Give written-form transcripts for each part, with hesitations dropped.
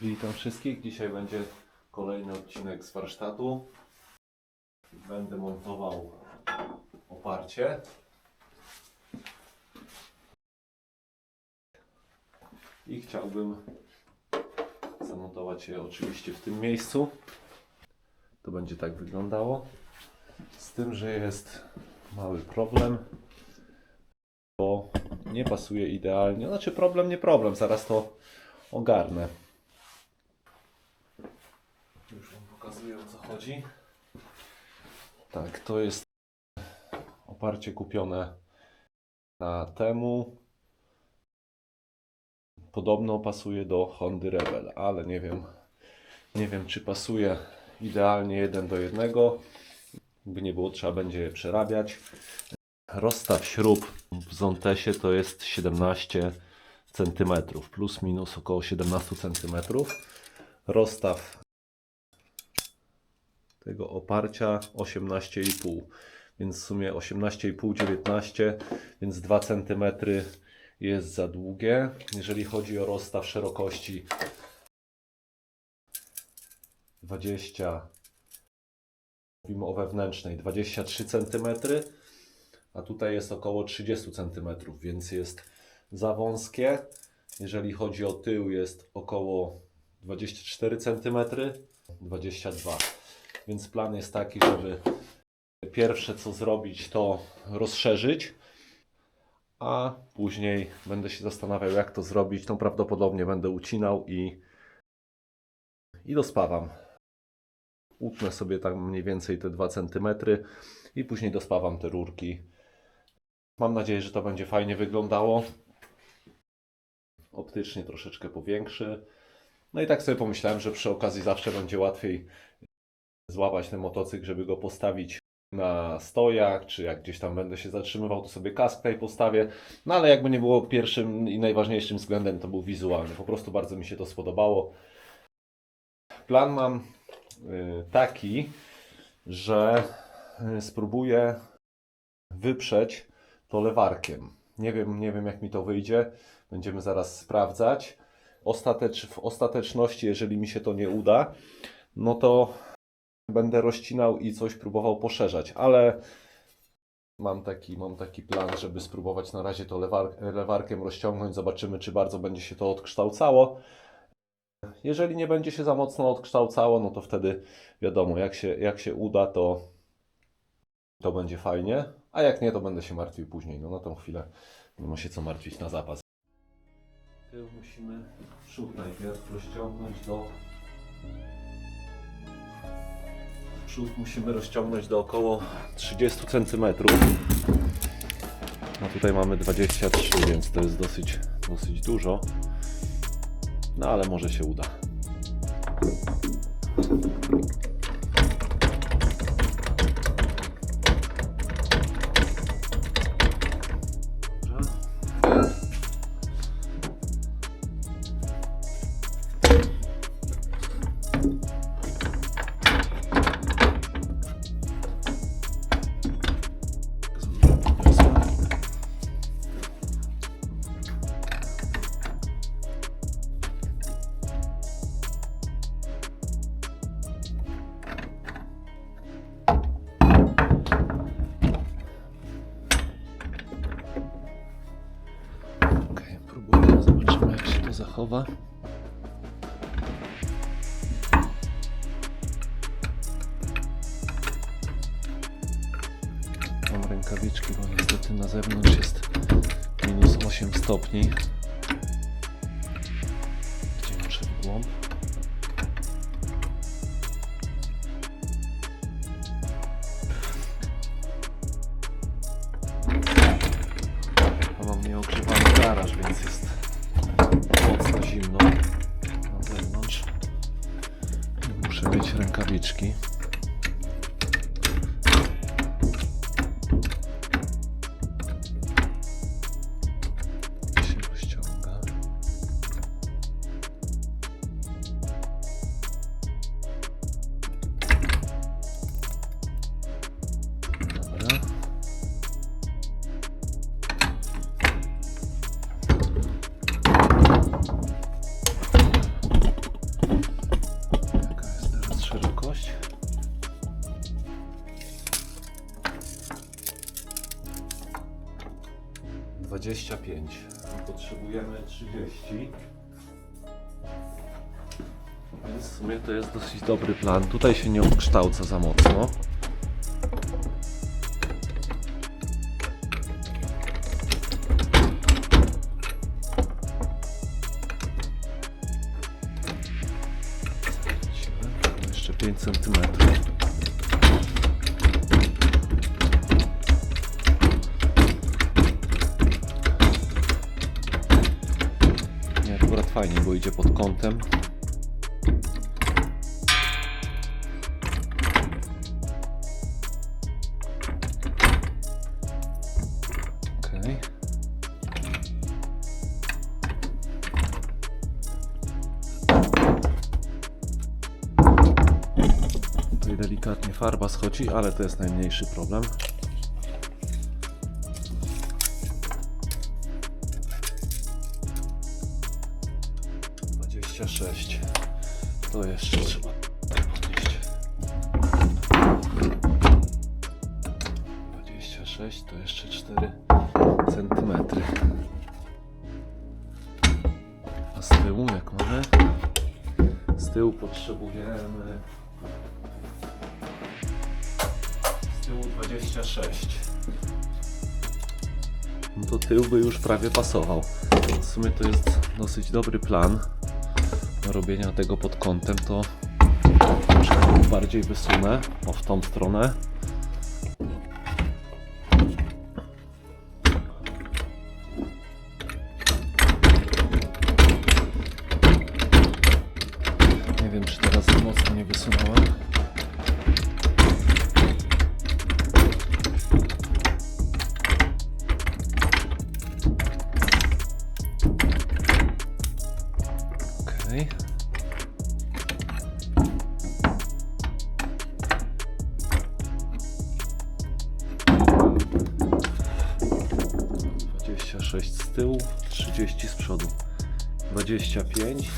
Witam wszystkich. Dzisiaj będzie kolejny odcinek z warsztatu. Będę montował oparcie. I chciałbym zamontować je oczywiście w tym miejscu. To będzie tak wyglądało. Z tym, że jest mały problem, bo nie pasuje idealnie. Znaczy problem, nie problem, zaraz to ogarnę. Już Wam pokazuję, o co chodzi. Tak, to jest oparcie kupione na Temu. Podobno pasuje do Hondy Rebel, ale nie wiem czy pasuje idealnie 1 do 1. By nie było, trzeba będzie je przerabiać. Rozstaw śrub w Zontesie to jest 17 cm, plus minus około 17 cm. Rozstaw tego oparcia 18,5, więc w sumie 18,5, 19, więc 2 cm jest za długie. Jeżeli chodzi o rozstaw szerokości 20, mówimy o wewnętrznej, 23 cm, a tutaj jest około 30 cm, więc jest za wąskie. Jeżeli chodzi o tył, jest około 24 cm, 22. Więc plan jest taki, żeby pierwsze co zrobić, to rozszerzyć, a później będę się zastanawiał, jak to zrobić. No prawdopodobnie będę ucinał i dospawam. Utnę sobie tam mniej więcej te 2 cm i później dospawam te rurki. Mam nadzieję, że to będzie fajnie wyglądało. Optycznie troszeczkę powiększy. No i tak sobie pomyślałem, że przy okazji zawsze będzie łatwiej złapać ten motocykl, żeby go postawić na stojach, czy jak gdzieś tam będę się zatrzymywał, to sobie kask tutaj postawię. No ale jakby nie było, pierwszym i najważniejszym względem to był wizualny. Po prostu bardzo mi się to spodobało. Plan mam taki, że spróbuję wyprzeć to lewarkiem. Nie wiem jak mi to wyjdzie. Będziemy zaraz sprawdzać. W ostateczności, jeżeli mi się to nie uda, no to będę rozcinał i coś próbował poszerzać, ale mam taki plan, żeby spróbować na razie to lewarkiem rozciągnąć. Zobaczymy, czy bardzo będzie się to odkształcało. Jeżeli nie będzie się za mocno odkształcało, no to wtedy wiadomo, jak się uda, to będzie fajnie, a jak nie, to będę się martwił później. No na tą chwilę nie ma się co martwić na zapas. Tył musimy przód najpierw rozciągnąć do... Przód musimy rozciągnąć do około 30 cm. No tutaj mamy 23, więc to jest dosyć dużo. No ale może się uda. Próbuję, zobaczymy jak się to zachowa. Mam rękawiczki, bo niestety na zewnątrz jest minus 8 stopni. Gdzie muszę w głąb? Mam nieogrzewany garaż, więc jest mocno zimno na zewnątrz. Muszę mieć rękawiczki. Się rozciąga. Dobra. 25. Potrzebujemy 30. Więc w sumie to jest dosyć dobry plan. Tutaj się nie odkształca za mocno. Jeszcze 5 cm. Nie, akurat fajnie, bo idzie pod kątem. Okej. Tutaj delikatnie farba schodzi, ale to jest najmniejszy problem. To jeszcze trzeba podnieść. 26 to jeszcze 4 cm. A z tyłu jak mamy? Z tyłu potrzebujemy... Z tyłu 26. No to tył by już prawie pasował. W sumie to jest dosyć dobry plan robienia tego pod kątem, to troszkę bardziej wysunę w tą stronę. Nie wiem, czy teraz za mocno nie wysunąłem. Okej. Z tyłu, 30 z przodu, 25,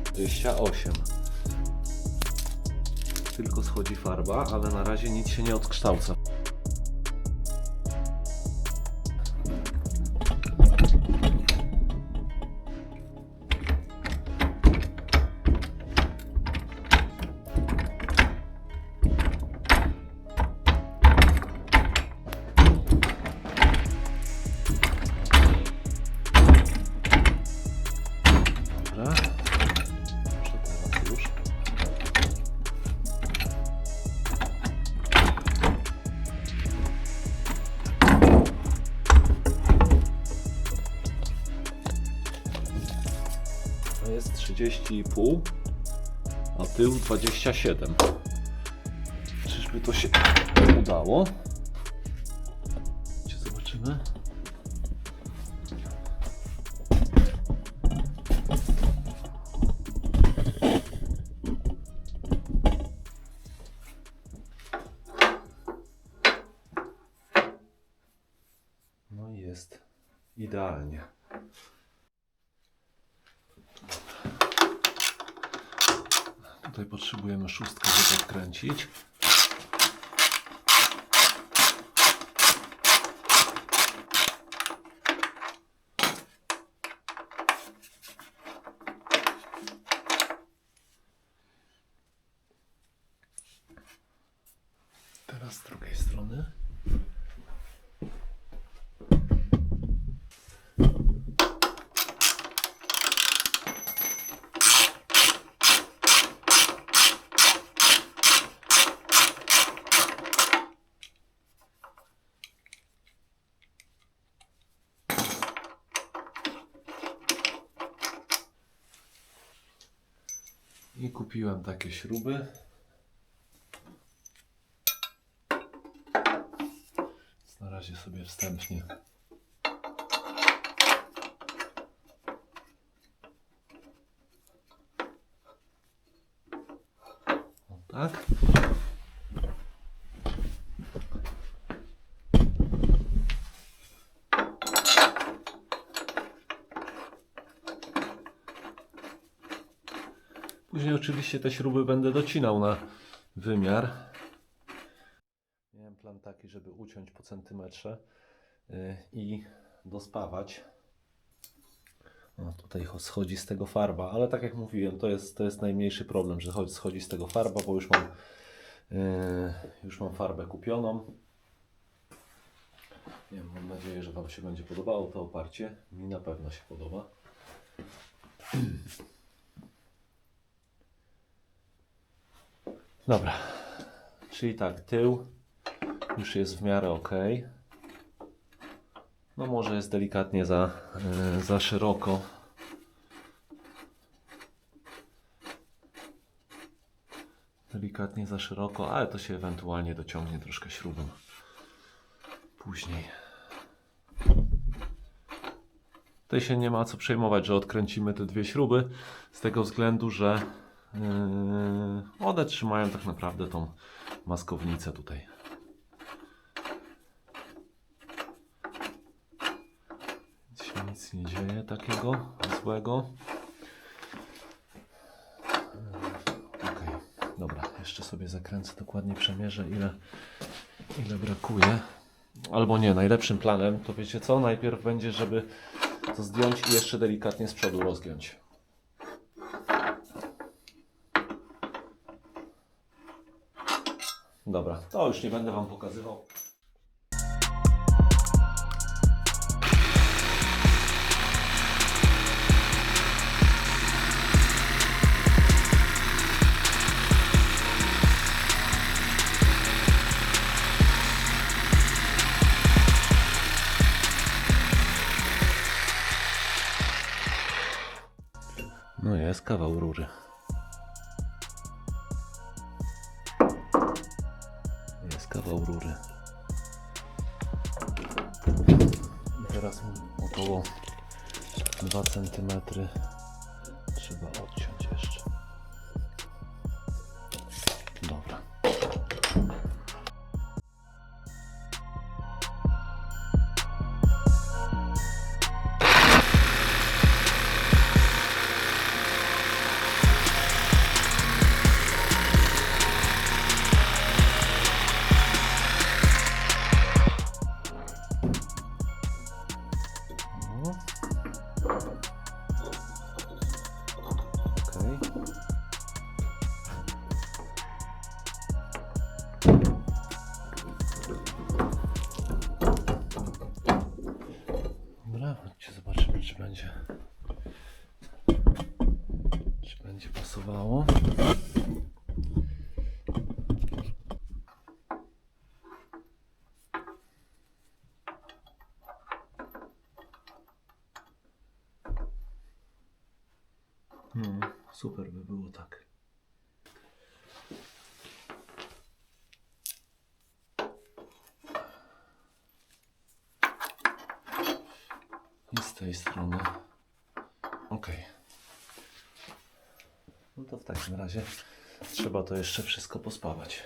28. Tylko schodzi farba, ale na razie nic się nie odkształca. To jest 30,5, a tył 27. Czyżby to się udało? Zobaczymy. No i jest idealnie. Tutaj potrzebujemy szóstkę, żeby odkręcić. Teraz z drugiej strony. I kupiłem takie śruby. Na razie sobie wstępnie o tak. Później oczywiście te śruby będę docinał na wymiar. Miałem plan taki, żeby uciąć po centymetrze i dospawać. No, tutaj schodzi z tego farba, ale tak jak mówiłem, to jest najmniejszy problem, że schodzi z tego farba, bo już mam farbę kupioną. Nie wiem, mam nadzieję, że Wam się będzie podobało to oparcie. Mi na pewno się podoba. Dobra, czyli tak, tył już jest w miarę ok. No może jest delikatnie za szeroko. Delikatnie za szeroko, ale to się ewentualnie dociągnie troszkę śrubą później. Tutaj się nie ma co przejmować, że odkręcimy te dwie śruby, z tego względu, że one trzymają tak naprawdę tą maskownicę tutaj. Więc się nic nie dzieje takiego złego. Ok, dobra, jeszcze sobie zakręcę, dokładnie przemierzę ile brakuje. Albo nie, najlepszym planem to wiecie co? Najpierw będzie, żeby to zdjąć i jeszcze delikatnie z przodu rozgiąć. Dobra, to już nie będę Wam pokazywał. No jest kawał rury. Jest kawał rury. I teraz około 2 cm trzeba odciąć jeszcze. Dobra. Dobra, chodźcie zobaczymy, czy będzie pasowało. Super by było tak. I z tej strony. Ok. No to w takim razie trzeba to jeszcze wszystko pospawać.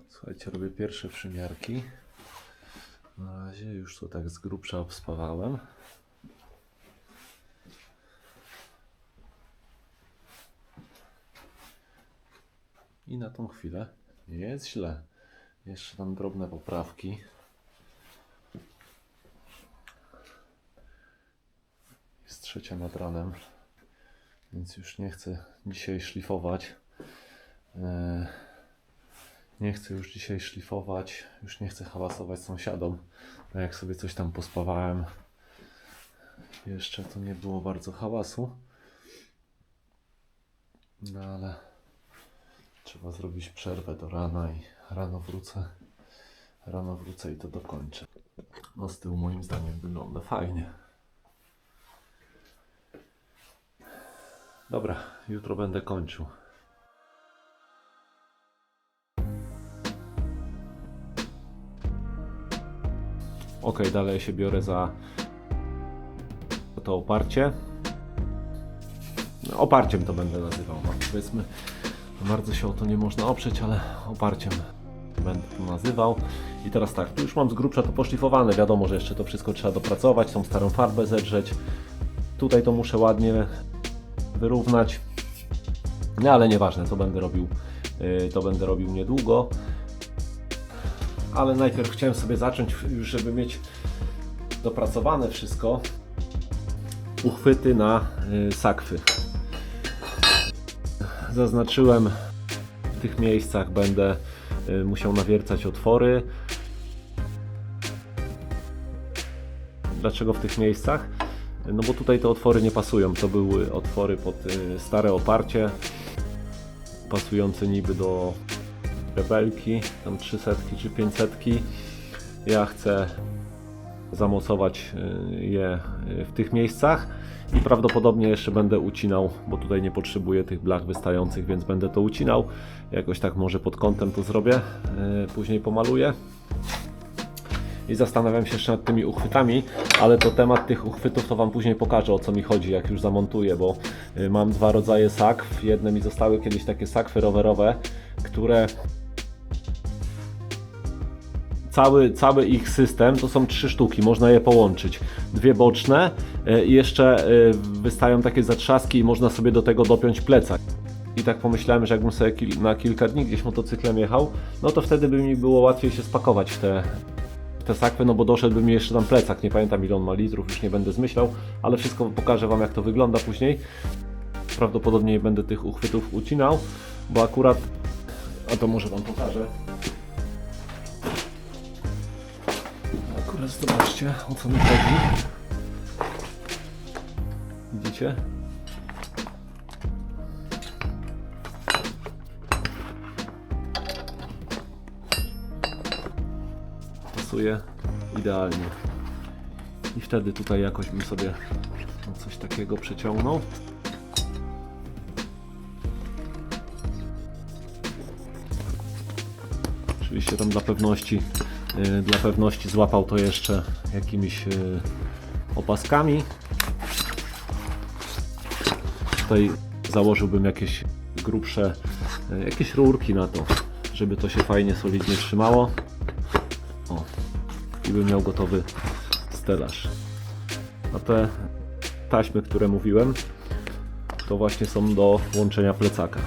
Słuchajcie, robię pierwsze przymiarki. Na razie już to tak z grubsza obspawałem. I na tą chwilę nie jest źle. Jeszcze tam drobne poprawki. Jest 3 nad ranem, więc już nie chcę dzisiaj szlifować. Nie chcę już dzisiaj szlifować, już nie chcę hałasować sąsiadom. A jak sobie coś tam pospawałem, jeszcze to nie było bardzo hałasu. No ale trzeba zrobić przerwę do rana i rano wrócę i to dokończę. No z tyłu moim zdaniem wygląda fajnie. Dobra, jutro będę kończył. Ok, dalej się biorę za to oparcie. No, oparciem to będę nazywał, no, powiedzmy. Bardzo się o to nie można oprzeć, ale oparciem będę to nazywał. I teraz tak, tu już mam z grubsza to poszlifowane. Wiadomo, że jeszcze to wszystko trzeba dopracować, tą starą farbę zedrzeć. Tutaj to muszę ładnie wyrównać. No ale nieważne, to będę robił niedługo. Ale najpierw chciałem sobie zacząć już, żeby mieć dopracowane wszystko, uchwyty na sakwy. Zaznaczyłem, w tych miejscach będę musiał nawiercać otwory. Dlaczego w tych miejscach? No bo tutaj te otwory nie pasują. To były otwory pod stare oparcie, pasujące niby do rebelki, tam 300 czy 500. Ja chcę zamocować je w tych miejscach i prawdopodobnie jeszcze będę ucinał, bo tutaj nie potrzebuję tych blach wystających, więc będę to ucinał. Jakoś tak może pod kątem to zrobię, później pomaluję. I zastanawiam się jeszcze nad tymi uchwytami, ale to temat tych uchwytów to Wam później pokażę, o co mi chodzi, jak już zamontuję, bo mam dwa rodzaje sakw. Jedne mi zostały kiedyś takie sakwy rowerowe, które cały ich system to są 3 sztuki, można je połączyć. Dwie boczne i jeszcze wystają takie zatrzaski i można sobie do tego dopiąć plecak. I tak pomyślałem, że jakbym sobie na kilka dni gdzieś motocyklem jechał, no to wtedy by mi było łatwiej się spakować w te sakwy, no bo doszedłby mi jeszcze tam plecak, nie pamiętam ile on ma litrów, już nie będę zmyślał, ale wszystko pokażę Wam, jak to wygląda później. Prawdopodobnie będę tych uchwytów ucinał, bo akurat, a to może Wam pokażę. Akurat zobaczcie, o co mi chodzi. Widzicie? Pasuje idealnie. I wtedy tutaj jakoś bym sobie coś takiego przeciągnął. Oczywiście tam dla pewności złapał to jeszcze jakimiś opaskami. Tutaj założyłbym jakieś grubsze, jakieś rurki na to, żeby to się fajnie, solidnie trzymało. O, i bym miał gotowy stelaż. A te taśmy, które mówiłem, to właśnie są do łączenia plecaka.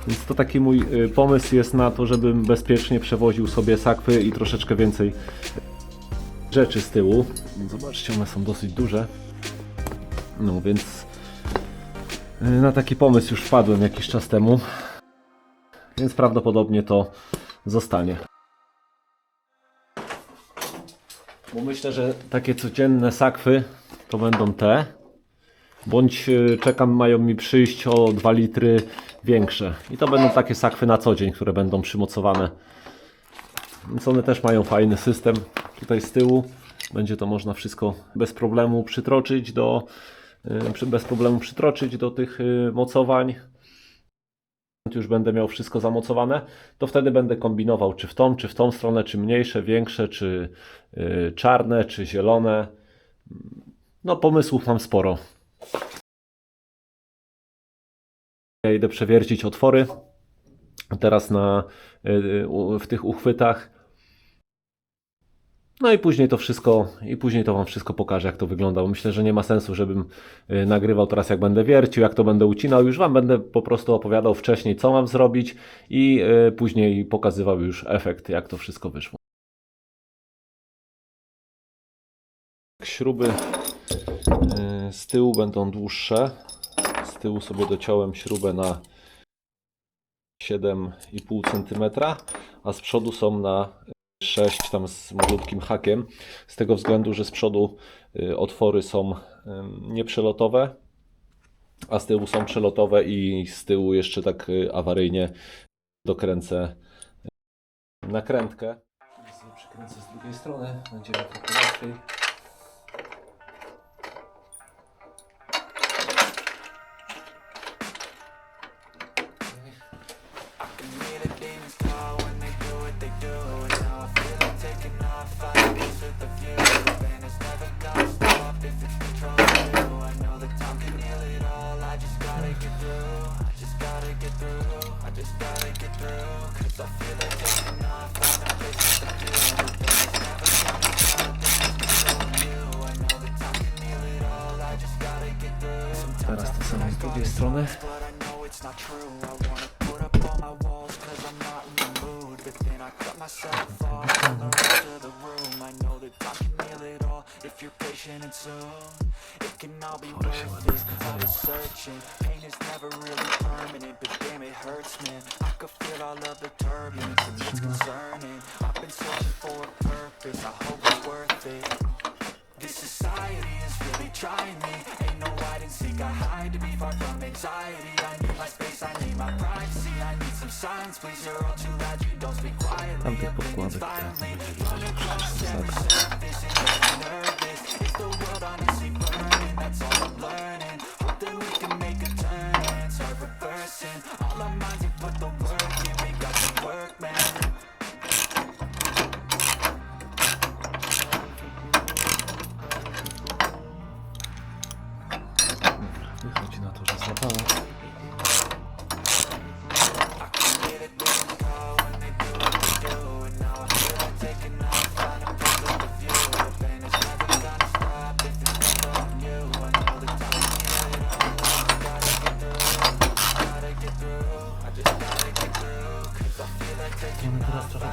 Więc to taki mój pomysł jest na to, żebym bezpiecznie przewoził sobie sakwy i troszeczkę więcej rzeczy z tyłu. Zobaczcie, one są dosyć duże. No więc na taki pomysł już wpadłem jakiś czas temu. Więc prawdopodobnie to zostanie. Bo myślę, że takie codzienne sakwy to będą te. Bądź czekam, mają mi przyjść o 2 litry większe. I to będą takie sakwy na co dzień, które będą przymocowane. Więc one też mają fajny system. Tutaj z tyłu będzie to można wszystko bez problemu przytroczyć do tych mocowań. Już będę miał wszystko zamocowane, to wtedy będę kombinował, czy w tą stronę, czy mniejsze, większe, czy czarne, czy zielone. No pomysłów mam sporo. Ja idę przewiercić otwory teraz w tych uchwytach. No i później to Wam wszystko pokażę, jak to wygląda, bo myślę, że nie ma sensu, żebym nagrywał teraz, jak będę wiercił, jak to będę ucinał. Już Wam będę po prostu opowiadał wcześniej, co mam zrobić i później pokazywał już efekt, jak to wszystko wyszło. Śruby z tyłu będą dłuższe. Z tyłu sobie dociąłem śrubę na 7,5 cm, a z przodu są na 6 tam z malutkim hakiem, z tego względu, że z przodu otwory są nieprzelotowe, a z tyłu są przelotowe i z tyłu jeszcze tak awaryjnie dokręcę nakrętkę. Przykręcę z drugiej strony, będzie mi trochę łatwiej. drugiej strony. This society is really trying me. Ain't no hide and seek, I hide to be far from anxiety. I need my space, I need my privacy. I need some silence, please. You're all too loud, you don't speak quietly. Opinions violently, running across every surface. And getting nervous. Is the world honestly burning? That's all I'm learning. Hope that we can make a turn and start reversing. All our minds and put the work in. We got to work, man. Wychodzi na to, że złapało.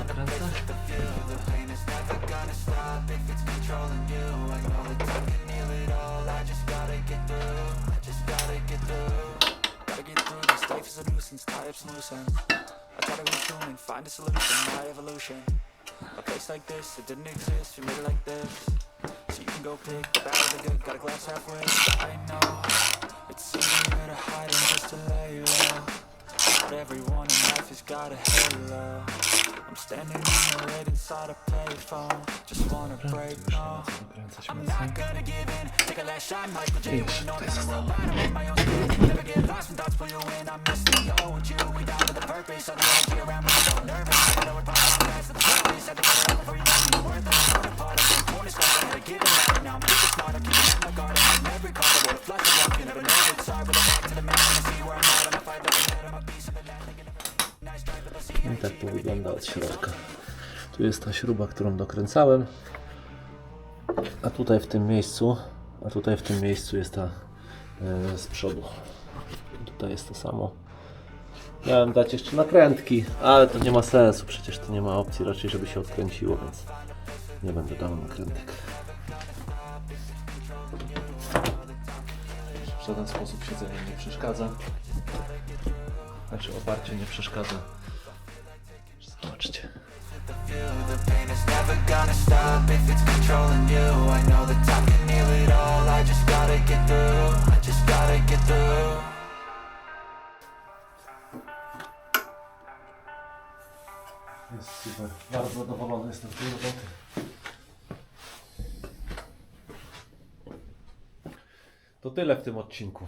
Możemy teraz trochę dokręcać. I try to retune and find a solution, my evolution. A place like this, it didn't exist, we made it like this. So you can go pick the bad or the good, got a glass halfway. I know, it's easier to hide than just to lay low. But everyone in life has got a halo. I'm standing in the red inside a payphone. Just wanna break, no. I'm not gonna give in. Take a last shot, Michael J. Win on the road, but I'm on my own speed. Never get lost when thoughts pull you in. I'm missing the old you. We down to the purpose. Otherwise, you're around me so nervous. I know we're probably past the purpose. Had to get it out before you know you're worth it. I'm a part of it. Torn is hard. I had to give it out. Now I'm thinking smart. I'm keeping my guard. I'm every card. I want to flush it off. You never know what's hard. But I'm back to the man. I see where I'm at. And I fight that I'm head. I'm a piece of the land. Nice try, but I'll see I tak to wygląda od środka. Tu jest ta śruba, którą dokręcałem. A tutaj w tym miejscu jest ta z przodu. Tutaj jest to samo. Miałem dać jeszcze nakrętki, ale to nie ma sensu, przecież to nie ma opcji raczej, żeby się odkręciło, więc nie będę dał nakrętek. W żaden sposób siedzenie nie przeszkadza. Znaczy oparcie nie przeszkadza. Zobaczcie. The pain is never gonna stop if it's controlling you. I know that time can heal it all. I just gotta get through. I just gotta get through. Jest super. Bardzo zadowolony jestem z tej roboty. To tyle w tym odcinku.